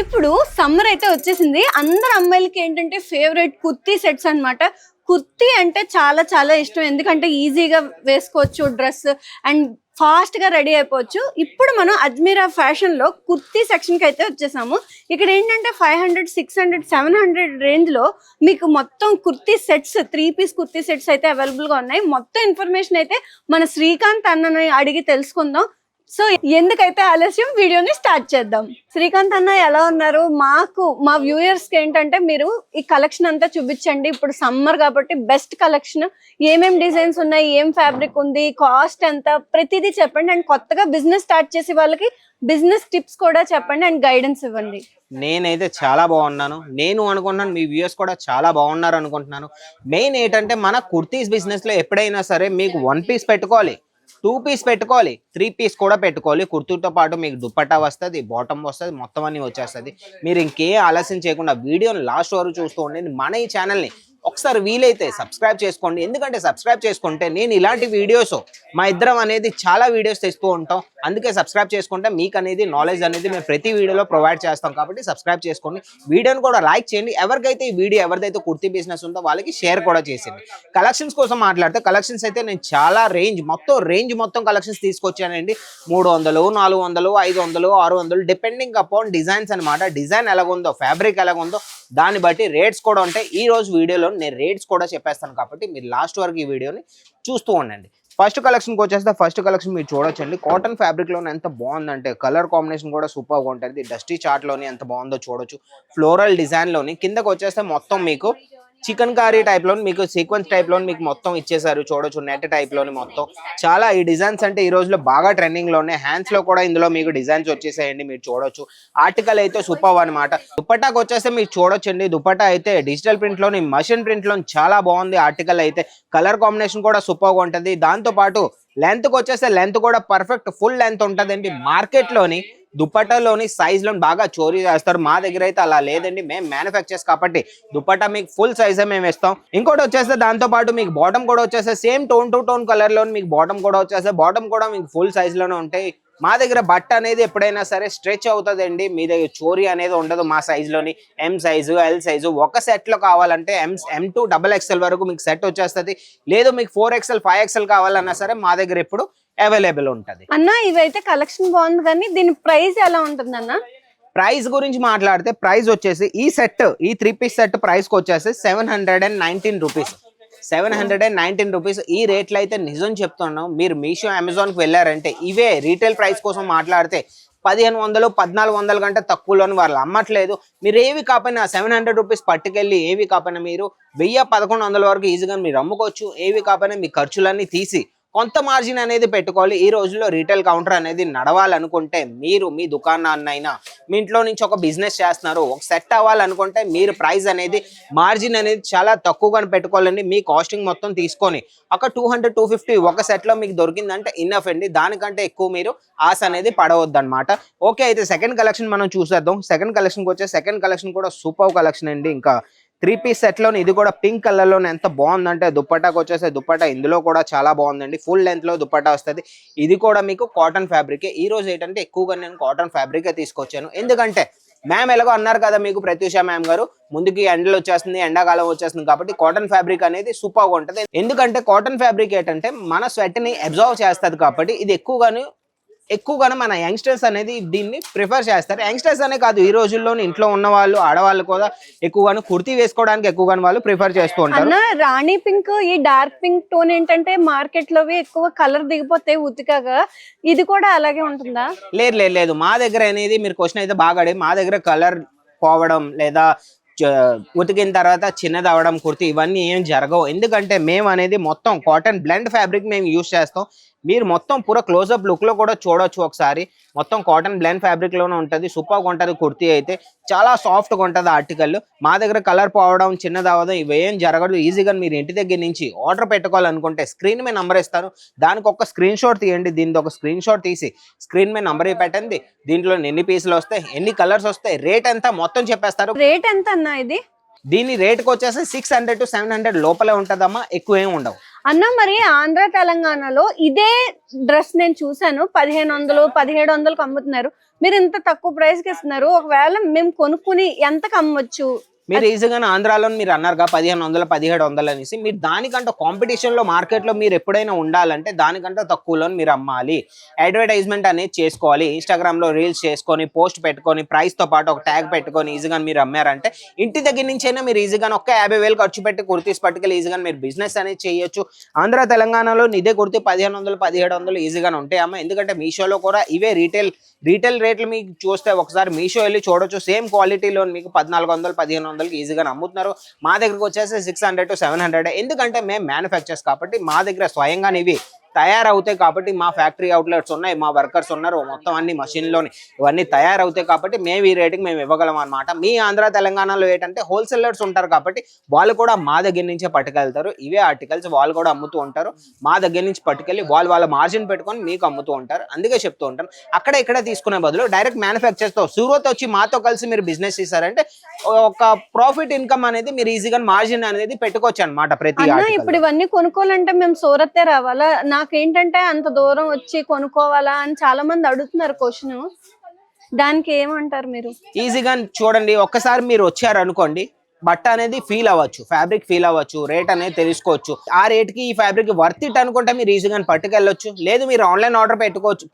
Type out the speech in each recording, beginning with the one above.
ఇప్పుడు సమ్మర్ అయితే వచ్చేసింది. అందరు అమ్మాయిలకి ఏంటంటే ఫేవరెట్ కుర్తీ సెట్స్ అన్నమాట. కుర్తీ అంటే చాలా చాలా ఇష్టం. ఎందుకంటే ఈజీగా వేసుకోవచ్చు డ్రెస్ అండ్ ఫాస్ట్ గా రెడీ అయిపోవచ్చు. ఇప్పుడు మనం అజ్మీరా ఫ్యాషన్ లో కుర్తీ సెక్షన్ కి అయితే వచ్చేసాము. ఇక్కడ ఏంటంటే 500, 600, 700 రేంజ్ లో మీకు మొత్తం kurti sets 3 piece kurti sets అయితే అవైలబుల్ గా ఉన్నాయి. మొత్తం ఇన్ఫర్మేషన్ అయితే మన శ్రీకాంత్ అన్నని అడిగి తెలుసుకుందాం. సో ఎందుకైతే ఆలస్యం, వీడియోని స్టార్ట్ చేద్దాం. శ్రీకాంత్ అన్న ఎలా ఉన్నారు? మా వ్యూయర్స్ కి ఏంటంటే మీరు ఈ కలెక్షన్ అంతా చూపించండి. ఇప్పుడు సమ్మర్ కాబట్టి బెస్ట్ కలెక్షన్, ఏమేం డిజైన్స్ ఉన్నాయి, ఏం ఫ్యాబ్రిక్ ఉంది, కాస్ట్ ఎంత, ప్రతిదీ చెప్పండి. అండ్ కొత్తగా బిజినెస్ స్టార్ట్ చేసే వాళ్ళకి బిజినెస్ టిప్స్ కూడా చెప్పండి అండ్ గైడెన్స్ ఇవ్వండి. నేనైతే చాలా బాగున్నాను. నేను అనుకుంటున్నాను మీ వ్యూయర్స్ కూడా చాలా బాగున్నారు అనుకుంటున్నాను. మెయిన్ ఏంటంటే మన కుర్తీస్ బిజినెస్ లో ఎప్పుడైనా సరే మీకు 1 పీస్ పెట్టుకోవాలి, 2 పీస్ పెట్టుకోవాలి, 3 పీస్ కూడా పెట్టుకోవాలి. కుర్తీతో పాటు మీకు దుప్పట్టా వస్తుంది, బాటమ్ వస్తుంది, మొత్తం అన్ని వచ్చేస్తుంది. మీరు ఇంకే ఆలస్యం చేయకుండా వీడియోని లాస్ట్ వరకు చూస్తూ ఉండండి. మన ఈ ఛానల్ని ఒకసారి వీలైతే సబ్స్క్రైబ్ చేసుకోండి. ఎందుకంటే సబ్స్క్రైబ్ చేసుకుంటే నేను ఇలాంటి వీడియోస్ మా ఇద్దరం అనేది చాలా వీడియోస్ తెస్తూ ఉంటాం. అందుకే సబ్స్క్రైబ్ చేసుకుంటే మీకు అనేది నాలెడ్జ్ అనేది మేము ప్రతి వీడియోలో ప్రొవైడ్ చేస్తాం. కాబట్టి సబ్స్క్రైబ్ చేసుకోండి, వీడియోని కూడా లైక్ చేయండి. ఎవరికైతే ఈ వీడియో ఎవరిదైతే కుర్తీ బిజినెస్ ఉందో వాళ్ళకి షేర్ కూడా చేసింది. కలెక్షన్స్ కోసం మాట్లాడితే కలెక్షన్స్ అయితే నేను చాలా రేంజ్ మొత్తం కలెక్షన్స్ తీసుకొచ్చానండి. 300, 400, 500, 600 డిపెండింగ్ అపాన్ డిజైన్స్ అనమాట. డిజైన్ ఎలాగుందో, ఫ్యాబ్రిక్ ఎలాగుందో దాన్ని బట్టి రేట్స్ కూడా ఉంటాయి. ఈ రోజు వీడియోలో నేను రేట్స్ కూడా చెప్పేస్తాను కాబట్టి మీరు లాస్ట్ వరకు ఈ వీడియోని చూస్తూ ఉండండి. ఫస్ట్ కలెక్షన్కి వచ్చేస్తే ఫస్ట్ కలెక్షన్ మీరు చూడొచ్చండి. కాటన్ ఫ్యాబ్రిక్లోనే ఎంత బాగుందంటే కలర్ కాంబినేషన్ కూడా సూపర్గా ఉంటుంది. డస్టీ చార్ట్లోని ఎంత బాగుందో చూడొచ్చు. ఫ్లోరల్ డిజైన్లోని కిందకు వచ్చేస్తే మొత్తం మీకు చికెన్ కారీ టైప్లో మీకు సీక్వెన్స్ టైప్లో మీకు మొత్తం ఇచ్చేసారు. చూడొచ్చు నెట్ టైప్లోని మొత్తం చాలా ఈ డిజైన్స్ అంటే ఈ రోజులో బాగా ట్రెండింగ్లోనే. హ్యాండ్స్లో కూడా ఇందులో మీకు డిజైన్స్ వచ్చేసాయండి. మీరు చూడొచ్చు ఆర్టికల్ అయితే సూపర్ అనమాట. దుపట్టాకు వచ్చేస్తే మీరు చూడొచ్చండి. దుపట్టా అయితే డిజిటల్ ప్రింట్లోని మషిన్ ప్రింట్లోని చాలా బాగుంది. ఆర్టికల్ అయితే కలర్ కాంబినేషన్ కూడా సూపర్గా ఉంటుంది. దాంతోపాటు లెంత్కి వచ్చేస్తే లెంత్ కూడా పర్ఫెక్ట్ ఫుల్ లెంత్ ఉంటుందండి. మార్కెట్లోని దుపట్టాలోని సైజులో బాగా చోరీ చేస్తారు. మా దగ్గర అయితే అలా లేదండి. మేము మ్యానుఫ్యాక్చర్స్ కాబట్టి దుపట్టా మీకు ఫుల్ సైజే మేము ఇస్తాం. ఇంకోటి వచ్చేస్తే దాంతో పాటు మీకు బాటమ్ కూడా వచ్చేస్తే same tone to tone colour లో మీకు బాటమ్ కూడా వచ్చేస్తే బాటమ్ కూడా మీకు ఫుల్ సైజ్ లోనే ఉంటాయి. మా దగ్గర బట్ట అనేది ఎప్పుడైనా సరే స్ట్రెచ్ అవుతుందండి. మీ దగ్గర చోరీ అనేది ఉండదు. మా సైజులోని ఎం సైజు, ఎల్ సైజు ఒక సెట్ లో కావాలంటే M2 XXL వరకు మీకు సెట్ వచ్చేస్తుంది. లేదు మీకు 4XL 5XL కావాలన్నా సరే మా దగ్గర ఇప్పుడు అవైలబుల్ ఉంటుంది. అన్న ఇవైతే కలెక్షన్ బాగుంది, కానీ దీని ప్రైస్ ఎలా ఉంటుంది అన్న? ప్రైస్ గురించి మాట్లాడితే ప్రైస్ వచ్చేసి ఈ 3 పీస్ సెట్ ప్రైస్కి వచ్చేసి 719 రూపీస్. 719 రూపీస్. ఈ రేట్లు అయితే నిజం చెప్తున్నాం. మీరు మీషో, అమెజాన్కి వెళ్ళారంటే ఇవే రీటైల్ ప్రైస్ కోసం మాట్లాడితే 1500, 1400 కంటే తక్కువలోని వాళ్ళు అమ్మట్లేదు. మీరు ఏవి కాకపోయినా 700 రూపీస్ పట్టుకెళ్ళి ఏవి కాకపోయినా మీరు 1000, 1100 వరకు ఈజీగా మీరు అమ్ముకోవచ్చు. ఏవి కాకపోయినా మీ ఖర్చులన్నీ తీసి కొంత మార్జిన్ అనేది పెట్టుకోవాలి. ఈ రోజుల్లో రీటైల్ కౌంటర్ అనేది నడవాలనుకుంటే మీరు మీ దుకాణాన్నైనా మీ ఇంట్లో నుంచి ఒక బిజినెస్ చేస్తున్నారు, ఒక సెట్ అవ్వాలనుకుంటే మీరు ప్రైస్ అనేది మార్జిన్ అనేది చాలా తక్కువగా పెట్టుకోవాలండి. మీ కాస్టింగ్ మొత్తం తీసుకొని ఒక 200, 250 ఒక సెట్లో మీకు దొరికిందంటే ఇన్నఫ్ అండి. దానికంటే ఎక్కువ మీరు ఆశ అనేది పడవద్దు అనమాట. ఓకే, అయితే సెకండ్ కలెక్షన్ మనం చూసేద్దాం. సెకండ్ కలెక్షన్కి వచ్చే సెకండ్ కలెక్షన్ కూడా సూపర్ కలెక్షన్ అండి. ఇంకా 3 పీస్ సెట్లోని ఇది కూడా పింక్ కలర్లోనే ఎంత బాగుందంటే దుపట్టాకు వచ్చేసి దుపట్టా ఇందులో కూడా చాలా బాగుందండి. ఫుల్ లెంత్లో దుపట్టా వస్తుంది. ఇది కూడా మీకు కాటన్ ఫ్యాబ్రికే. ఈ రోజు ఏంటంటే ఎక్కువగా నేను కాటన్ ఫ్యాబ్రికే తీసుకొచ్చాను. ఎందుకంటే మ్యామ్ ఎలాగో అన్నారు కదా మీకు ప్రత్యూష మ్యామ్ గారు, ముందుకి ఎండలు వచ్చేస్తుంది, ఎండాకాలం వచ్చేస్తుంది కాబట్టి కాటన్ ఫ్యాబ్రిక్ అనేది సూపర్గా ఉంటుంది. ఎందుకంటే కాటన్ ఫ్యాబ్రిక్ ఏంటంటే మన స్వెట్ని అబ్జర్వ్ చేస్తుంది కాబట్టి ఇది ఎక్కువగానే మన యంగ్స్టర్స్ అనేది దీన్ని ప్రిఫర్ చేస్తారు. యంగ్స్టర్స్ అనే కాదు, ఈ రోజుల్లోని ఇంట్లో ఉన్న వాళ్ళు, ఆడవాళ్ళు కూడా ఎక్కువగాను కుర్తీ వేసుకోవడానికి ఎక్కువగాను వాళ్ళు ప్రిఫర్ చేస్తూ ఉంటారు. రాణి పింక్, ఈ డార్క్ పింక్ టోన్ ఏంటంటే మార్కెట్ లో ఎక్కువ కలర్ దిగిపోతాయి ఉతికాగా, ఇది కూడా అలాగే ఉంటుందా? లేదు, మా దగ్గర అనేది మీరు క్వశ్చన్ అయితే బాగా అడిగి, మా దగ్గర కలర్ పోవడం లేదా ఉతికిన తర్వాత చిన్నది అవడం కుర్తీ ఇవన్నీ ఏం జరగవు. ఎందుకంటే మేము అనేది మొత్తం కాటన్ బ్లెండ్ ఫ్యాబ్రిక్ మేము యూజ్ చేస్తాం. మీరు మొత్తం పూర క్లోజప్ లుక్ లో కూడా చూడొచ్చు ఒకసారి. మొత్తం కాటన్ బ్లెండ్ ఫ్యాబ్రిక్ లోనే ఉంటుంది. సూపర్గా ఉంటుంది. కుర్తీ అయితే చాలా సాఫ్ట్ గా ఉంటుంది. ఆర్టికల్ మా దగ్గర కలర్ పోవడం, చిన్నది అవ్వడం ఇవేం జరగదు. ఈజీగా మీరు ఇంటి దగ్గర నుంచి ఆర్డర్ పెట్టుకోవాలనుకుంటే స్క్రీన్ మీద నంబర్ ఇస్తారు, దానికి ఒక స్క్రీన్ షాట్ తీయండి. దీనికి ఒక స్క్రీన్ షాట్ తీసి స్క్రీన్ మీద నంబర్ పెట్టండి. దీంట్లో ఎన్ని పీసులు వస్తాయి, ఎన్ని కలర్స్ వస్తాయి, రేట్ ఎంత మొత్తం చెప్పేస్తారు. రేట్ ఎంత అన్న ఇది? దీని రేట్కి వచ్చేసి 600 to 700 లోపలే ఉంటుందమ్మా, ఎక్కువ ఏమి ఉండవు. అన్న మరి ఆంధ్ర తెలంగాణలో ఇదే డ్రెస్ నేను చూసాను 1500 1700కి అమ్ముతున్నారు. మీరు ఇంత తక్కువ ప్రైస్ కి ఇస్తున్నారు. ఒకవేళ మేము కొనుక్కుని ఎంతకు అమ్మొచ్చు? మీరు ఈజీగా ఆంధ్రాలో మీరు అన్నారుగా 1500 1700 అనేసి, మీరు దానికంటే కాంపిటీషన్ లో మార్కెట్ లో మీరు ఎప్పుడైనా ఉండాలంటే దానికంటే తక్కువలో మీరు అమ్మాలి. అడ్వర్టైజ్మెంట్ అనేది చేసుకోవాలి. ఇన్స్టాగ్రామ్ లో రీల్స్ చేసుకొని పోస్ట్ పెట్టుకొని ప్రైస్ తో పాటు ఒక ట్యాగ్ పెట్టుకొని ఈజీగా మీరు అమ్మారంటే ఇంటి దగ్గర నుంచైనా మీరు ఈజీగా ఒక 50,000 ఖర్చు పెట్టి కుర్తీస్ పట్టుకెళ్ళి ఈజీగా మీరు బిజినెస్ అనేది చేయొచ్చు. ఆంధ్ర తెలంగాణలో ఇదే కుర్తీ 1500 1700 ఈజీగా ఉంటాయమ్మా. ఎందుకంటే మీషోలో కూడా ఇవే రీటైల్ రేట్లు మీకు చూస్తే ఒకసారి మీషో వెళ్ళి చూడొచ్చు. సేమ్ క్వాలిటీలో మీకు 1400 1500కి ఈజీగా అమ్ముతున్నారు. మా దగ్గరకు వచ్చేసి 600 to 700. ఎందుకంటే మేము మ్యానుఫ్యాక్చర్స్ కాబట్టి మా దగ్గర స్వయంగా ఇవి తయారవుతాయి కాబట్టి మా ఫ్యాక్టరీ అవుట్లెట్స్ ఉన్నాయి, మా వర్కర్స్ ఉన్నారు, మొత్తం అన్ని మషిన్లోని ఇవన్నీ తయారవుతాయి కాబట్టి మేము ఈ రేటుకి మేము ఇవ్వగలం అనమాట. మీ ఆంధ్ర తెలంగాణలో ఏంటంటే హోల్సేలర్స్ ఉంటారు కాబట్టి వాళ్ళు కూడా మా దగ్గర నుంచే పట్టుకెళ్తారు. ఇవే ఆర్టికల్స్ వాళ్ళు కూడా అమ్ముతూ ఉంటారు. మా దగ్గర నుంచి పట్టుకెళ్ళి వాళ్ళ మార్జిన్ పెట్టుకొని మీకు అమ్ముతూ ఉంటారు. అందుకే చెప్తూ ఉంటాను, అక్కడ ఇక్కడ తీసుకునే బదులు డైరెక్ట్ మ్యానుఫ్యాక్చర్స్తో సూరత్ వచ్చి మాతో కలిసి మీరు బిజినెస్ చేశారంటే ఒక ప్రాఫిట్ ఇన్కమ్ అనేది మీరు ఈజీగా మార్జిన్ అనేది పెట్టుకోవచ్చు అనమాట. ప్రతి ఇప్పుడు ఇవన్నీ కొనుక్కోవాలంటే మేము సూరతే రావాలా? నాకేంటంటే అంత దూరం వచ్చి కొనుక్కోవాలా అని చాలా మంది అడుగుతున్నారు క్వశ్చన్. దానికి ఏమంటారు మీరు? ఈజీగా చూడండి, ఒక్కసారి మీరు వచ్చారు అనుకోండి, బట్ట అనేది ఫీల్ అవ్వచ్చు, ఫ్యాబ్రిక్ ఫీల్ అవ్వచ్చు, రేట్ అనేది తెలుసుకోవచ్చు. ఆ రేట్ కి ఈ ఫ్యాబ్రిక్ వర్త్ ఇట్ అనుకుంటే మీరు ఈజీగా పట్టుకెళ్ళొచ్చు. లేదు మీరు ఆన్లైన్ ఆర్డర్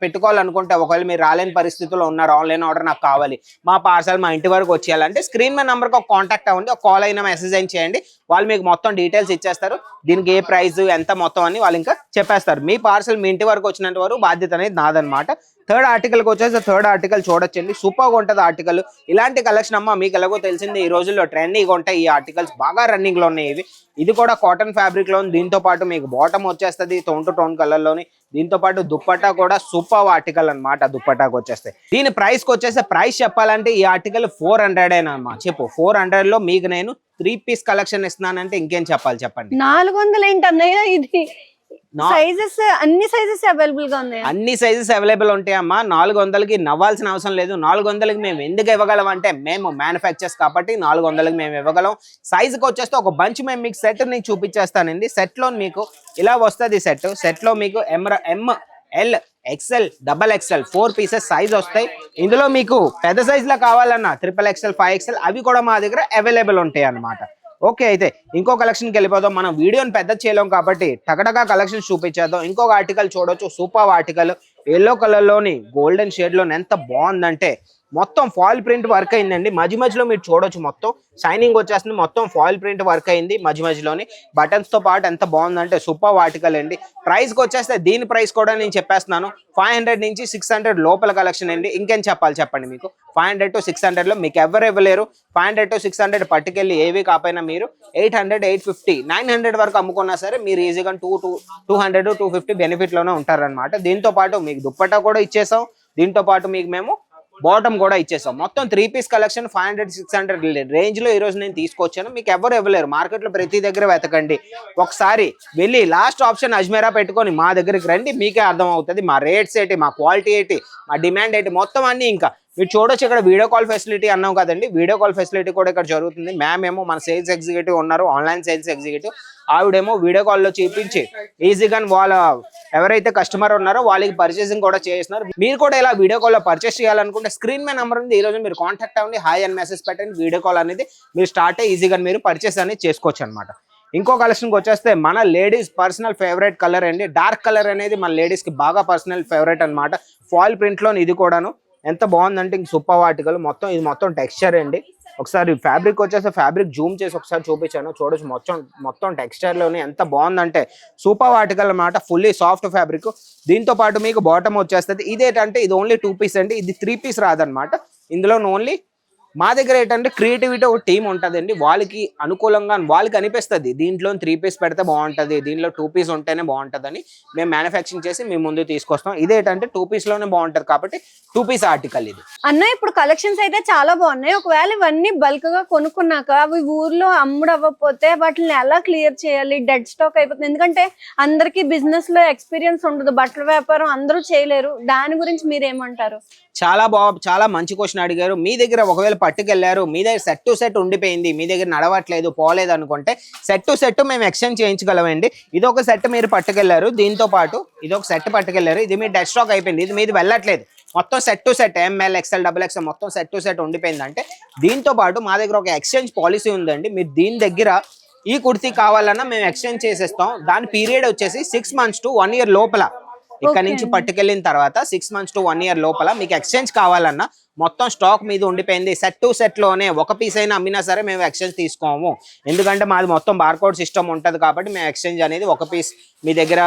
పెట్టుకోవాలనుకుంటే, ఒకవేళ మీరు రాలేని పరిస్థితుల్లో ఉన్నారు, ఆన్లైన్ ఆర్డర్ నాకు కావాలి, మా పార్సల్ మా ఇంటి వరకు వచ్చేయాలంటే స్క్రీన్ మీద నెంబర్కి ఒక కాంటాక్ట్ అవ్వండి, ఒక కాల్ అయినా మెసేజ్ అయినా చేయండి. వాళ్ళు మీకు మొత్తం డీటెయిల్స్ ఇచ్చేస్తారు. దీనికి ఏ ప్రైస్ ఎంత మొత్తం అని వాళ్ళు ఇంకా చెప్పేస్తారు. మీ పార్సల్ మీ ఇంటి వరకు వచ్చినంత వరకు బాధ్యత అనేది నాదనమాట. థర్డ్ ఆర్టికల్కి వచ్చేసి థర్డ్ ఆర్టికల్ చూడొచ్చండి, సూపర్గా ఉంటుంది ఆర్టికల్. ఇలాంటి కలెక్షన్ అమ్మ మీకు ఎలాగో తెలిసింది, ఈ రోజుల్లో ట్రెండీగా ఉంటాయి ఈ ఆర్టికల్స్, బాగా రన్నింగ్ లో ఉన్నాయి ఇవి. ఇది కూడా కాటన్ ఫ్యాబ్రిక్ లో, దీంతో పాటు మీకు బాటమ్ వచ్చేస్తుంది టోన్ టు టోన్ కలర్ లోని. దీంతో పాటు దుప్పట్టా కూడా సూపర్ ఆర్టికల్ అనమాట. దుప్పట్టాకు వచ్చేస్తాయి. దీని ప్రైస్ కి వచ్చేసి ప్రైస్ చెప్పాలంటే ఈ ఆర్టికల్ 400 అమ్మా. చెప్పు 400 లో మీకు నేను 3 పీస్ కలెక్షన్ ఇస్తున్నానంటే ఇంకేం చెప్పాలి చెప్పండి. 400 ఏంటన్నయ్య? ఇది సైజెస్ అన్ని సైజెస్ అవైలబుల్ గా ఉన్నాయి. అన్ని సైజెస్ అవైలబుల్ ఉంటాయమ్మా. 400కి నవ్వాల్సిన అవసరం లేదు. 400కి మేము ఎందుకు ఇవ్వగలం అంటే మేము మ్యానుఫ్యాక్చర్స్ కాబట్టి 400కి మేము ఇవ్వగలం. సైజుకి వచ్చేస్తే ఒక బంచ్ మేము మీకు సెట్ నేను చూపించేస్తానండి. సెట్ లో మీకు ఇలా వస్తుంది. సెట్ లో మీకు ML XL XXL 4 pieces size వస్తాయి. ఇందులో మీకు పెద్ద సైజ్ లో కావాలన్నా XXL 5XL అవి కూడా మా దగ్గర అవైలబుల్ ఉంటాయి అన్నమాట. ఓకే, అయితే ఇంకో కలెక్షన్కి వెళ్ళిపోదాం. మనం వీడియోని పెద్ద చేయలేం కాబట్టి టకటకా కలెక్షన్స్ చూపించేద్దాం. ఇంకొక ఆర్టికల్ చూడొచ్చు, సూపర్ ఆర్టికల్. ఎల్లో కలర్ లోని గోల్డెన్ షేడ్ లోని ఎంత బాగుందంటే మొత్తం ఫాయిల్ ప్రింట్ వర్క్ అయిందండి. మధ్యలో మీరు చూడొచ్చు, మొత్తం షైనింగ్ వచ్చేస్తుంది. మొత్తం ఫాయిల్ ప్రింట్ వర్క్ అయింది మధ్యలోని బటన్స్ తో పాటు. ఎంత బాగుందంటే సూపర్ ఆర్టికల్ అండి. ప్రైస్ కి వచ్చేస్తే దీని ప్రైస్ కూడా నేను చెప్పేస్తున్నాను, 500 నుంచి 600 లోపల కలెక్షన్ అండి. ఇంకేం చెప్పాలి చెప్పండి. మీకు 500 to 600 లో మీకు ఎవరు ఇవ్వలేరు. 500 to 600 పట్టుకెళ్ళి ఏవి కాకపోయినా మీరు 800 850 900 వరకు అమ్ముకున్నా సరే మీరు ఈజీగా 200 250 బెనిఫిట్ లోనే ఉంటారనమాట. దీంతో పాటు మీకు దుప్పట్టా కూడా ఇచ్చేసాం. దీంతో పాటు మీకు మేము బాటమ్ కూడా ఇచ్చేసాం. మొత్తం 3 పీస్ కలెక్షన్ 500 600 రేంజ్ లో ఈ రోజు నేను తీసుకొచ్చాను. మీకు ఎవరు ఇవ్వలేరు. మార్కెట్ లో ప్రతి దగ్గర వెతకండి. ఒకసారి వెళ్ళి లాస్ట్ ఆప్షన్ అజ్మీరా పెట్టుకొని మా దగ్గరికి రండి, మీకే అర్థం అవుతుంది మా రేట్స్ ఏంటి, మా క్వాలిటీ ఏంటి, మా డిమాండ్ ఏంటి, మొత్తం అన్ని. ఇంకా మీరు చూడొచ్చు, ఇక్కడ వీడియో కాల్ ఫెసిలిటీ అన్నాం కదండి, వీడియో కాల్ ఫెసిలిటీ కూడా ఇక్కడ జరుగుతుంది. ఏమో మన సేల్స్ ఎగ్జిక్యూటివ్ ఉన్నారు, ఆన్లైన్ సేల్స్ ఎగ్జిక్యూటివ్. ఆవిడేమో వీడియో కాల్లో చూపించి ఈజీగా వాళ్ళ ఎవరైతే కస్టమర్ ఉన్నారో వాళ్ళకి పర్చేసింగ్ కూడా చేస్తున్నారు. మీరు కూడా ఇలా వీడియో కాల్లో పర్చేస్ చేయాలనుకుంటే స్క్రీన్ మీద నెంబర్ ఉంది, ఈ రోజు మీరు కాంటాక్ట్ అవ్వండి, హాయ్ అని మెసేజ్ పెట్టండి. వీడియో కాల్ అనేది మీరు స్టార్ట్ అయ్యి ఈజీగా మీరు పర్చేస్ అనేది చేసుకోవచ్చు అనమాట. ఇంకో కలెక్షన్కి వచ్చేస్తే మన లేడీస్ పర్సనల్ ఫేవరెట్ కలర్ అండి. డార్క్ కలర్ అనేది మన లేడీస్కి బాగా పర్సనల్ ఫేవరెట్ అనమాట. ఫాయిల్ ప్రింట్లో ఇది కూడాను ఎంత బాగుందంటే ఇంక సూపర్ ఆర్టికల్. మొత్తం ఇది మొత్తం టెక్స్చర్ అండి. ఒకసారి ఫ్యాబ్రిక్ వచ్చేసి ఫ్యాబ్రిక్ జూమ్ చేసి ఒకసారి చూపించాను, చూడొచ్చు. మొత్తం టెక్స్చర్ లోనే ఎంత బాగుందంటే సూపర్ ఆర్టికల్ అన్నమాట. Fully soft fabric. దీంతో పాటు మీకు బాటమ్ వచ్చేస్తుంది. ఇదేంటంటే ఇది ఓన్లీ 2 పీస్ అండి, ఇది 3 పీస్ రాదనమాట. ఇందులో ఓన్లీ మా దగ్గర ఏంటంటే క్రియేటివిటీ ఒక టీం ఉంటుందండి. వాళ్ళకి అనుకూలంగా వాళ్ళకి అనిపిస్తుంది దీంట్లో 3 పీస్ పెడితే బాగుంటుంది, దీంట్లో 2 పీస్ ఉంటేనే బాగుంటుంది అని మేము మ్యానుఫ్యాక్చరింగ్ చేసి మేము ముందు తీసుకొస్తాం. ఇదేంటంటే 2 పీస్ లోనే బాగుంటుంది కాబట్టి 2 పీస్ ఆర్టికల్ ఇది. అన్న ఇప్పుడు కలెక్షన్స్ అయితే చాలా బాగున్నాయి. ఒకవేళ ఇవన్నీ బల్క్ గా కొనుక్కున్నాక అవి ఊర్లో అమ్ముడవ్వకపోతే వాటిని ఎలా క్లియర్ చేయాలి? డెడ్ స్టాక్ అయిపోతుంది. ఎందుకంటే అందరికి బిజినెస్ లో ఎక్స్పీరియన్స్ ఉండదు, బట్టల వ్యాపారం అందరూ చేయలేరు. దాని గురించి మీరేమంటారు? చాలా మంచి క్వశ్చన్ అడిగారు. మీ దగ్గర ఒకవేళ పట్టుకెళ్లారు, మీ దగ్గర సెట్ టు సెట్ ఉండిపోయింది, మీ దగ్గర నడవట్లేదు పోలేదు అనుకుంటే సెట్ టు సెట్ మేము ఎక్స్చేంజ్ చేయించగలమండి. ఇది ఒక సెట్ మీరు పట్టుకెళ్లారు, దీంతో పాటు ఇది ఒక సెట్ పట్టుకెళ్లారు, ఇది మీ డెడ్ స్టాక్ అయిపోయింది, ఇది మీది వెళ్ళట్లేదు, మొత్తం set to set M L XL double XL మొత్తం సెట్ టు సెట్ ఉండిపోయిందంటే దీంతో పాటు మా దగ్గర ఒక ఎక్స్చేంజ్ పాలసీ ఉందండి. మీరు దీని దగ్గర ఈ కుర్తీ కావాలన్నా మేము ఎక్స్చేంజ్ చేసేస్తాం. దాని పీరియడ్ వచ్చేసి 6 months to 1 year లోపల. ఇక్కడ నుంచి పట్టుకెళ్ళిన తర్వాత 6 months to 1 year లోపల మీకు ఎక్స్చేంజ్ కావాలన్నా మొత్తం స్టాక్ మీద ఉండిపోయింది, సెట్ టు సెట్ లోనే ఒక పీస్ అయినా అమ్మినా సరే మేము ఎక్స్చేంజ్ తీసుకోము. ఎందుకంటే మాది మొత్తం బార్కోడ్ సిస్టమ్ ఉంటుంది కాబట్టి మేము ఎక్స్చేంజ్ అనేది ఒక పీస్ మీ దగ్గర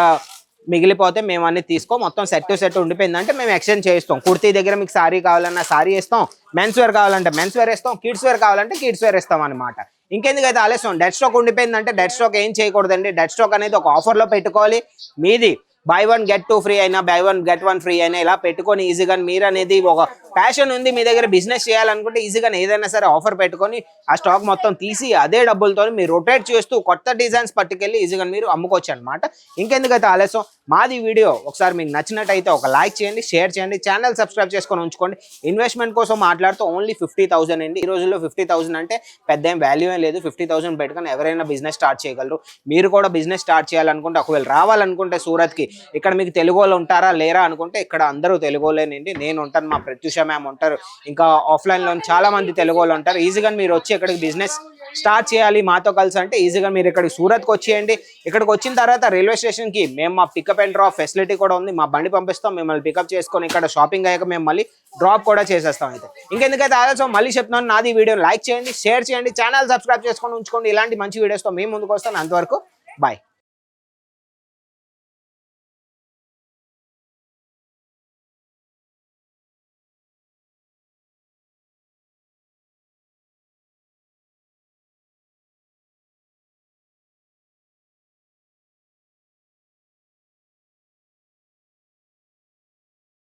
మిగిలిపోతే మేము అన్ని తీసుకో, మొత్తం సెట్ టు సెట్ ఉండిపోయిందంటే మేము ఎక్స్చేంజ్ చేస్తాం. కుర్తీ దగ్గర మీకు సారీ కావాలన్నా సారీ ఇస్తాం, మెన్స్ వేర్ కావాలంటే మెన్స్ వేర్ ఇస్తాం, కిడ్స్ వేర్ కావాలంటే కిడ్స్ వేర్ ఇస్తాం అనమాట. ఇంకెందుకైతే ఆలస్యం, డెడ్ స్టాక్ ఉండిపోయిందంటే డెడ్ స్టాక్ ఏం చేయకూడదండి. డెడ్ స్టాక్ అనేది ఒక ఆఫర్లో పెట్టుకోవాలి. మీది బై 1 get 2 ఫ్రీ అయినా బై 1 get 1 ఫ్రీ అయినా ఇలా పెట్టుకొని ఈజీగా మీరు అనేది ఒక ప్యాషన్ ఉంది మీ దగ్గర బిజినెస్ చేయాలనుకుంటే ఈజీగా ఏదైనా సరే ఆఫర్ పెట్టుకొని ఆ స్టాక్ మొత్తం తీసి అదే డబ్బులతో మీరు రొటేట్ చేస్తూ కొత్త డిజైన్స్ పట్టుకెళ్ళి ఈజీగా మీరు అమ్ముకోవచ్చు అనమాట. ఇంకెందుకైతే ఆలస్యం, మాది వీడియో ఒకసారి మీకు నచ్చినట్టయితే ఒక లైక్ చేయండి, షేర్ చేయండి, ఛానల్ సబ్స్క్రైబ్ చేసుకొని ఉంచుకోండి. ఇన్వెస్ట్మెంట్ కోసం మాట్లాడుతూ ఓన్లీ 50,000 అండి. ఈ రోజుల్లో 50,000 అంటే పెద్ద ఏం వాల్యూ ఏం లేదు. 50,000 పెట్టుకొని ఎవరైనా బిజినెస్ స్టార్ట్ చేయగలరు. మీరు కూడా బిజినెస్ స్టార్ట్ చేయాలనుకుంటే ఒకవేళ రావాలనుకుంటే సూరత్కి ఇక్కడ మీకు తెలుగు వాళ్ళు ఉంటారా లేరా అనుకుంటే ఇక్కడ అందరూ తెలుగు వాళ్ళేనండి. నేను ఉంటాను, మా ప్రత్యూష మ్యామ్ ఉంటారు, ఇంకా ఆఫ్లైన్లో చాలా మంది తెలుగు వాళ్ళు ఉంటారు. ఈజీగా మీరు వచ్చి ఇక్కడికి బిజినెస్ స్టార్ట్ చేయాలి మాతో కలిసి అంటే ఈజీగా మీరు ఇక్కడికి సూరత్కి వచ్చేయండి. ఇక్కడికి వచ్చిన తర్వాత రైల్వే స్టేషన్కి మేము మా పికప్ అండ్ డ్రాప్ ఫెసిలిటీ కూడా ఉంది. మా బండి పంపిస్తాం, మిమ్మల్ని పికప్ చేసుకొని ఇక్కడ షాపింగ్ అయ్యాక మేము మళ్ళీ డ్రాప్ కూడా చేసేస్తాం. అయితే ఇంకెందుకైతే ఆలోచన మళ్ళీ చెప్తున్నాను, నాది వీడియో లైక్ చేయండి, షేర్ చేయండి, ఛానల్ సబ్స్క్రైబ్ చేసుకొని ఉంచుకోండి. ఇలాంటి మంచి వీడియోస్తో మేము ముందుకు వస్తాను. అంతవరకు బాయ్.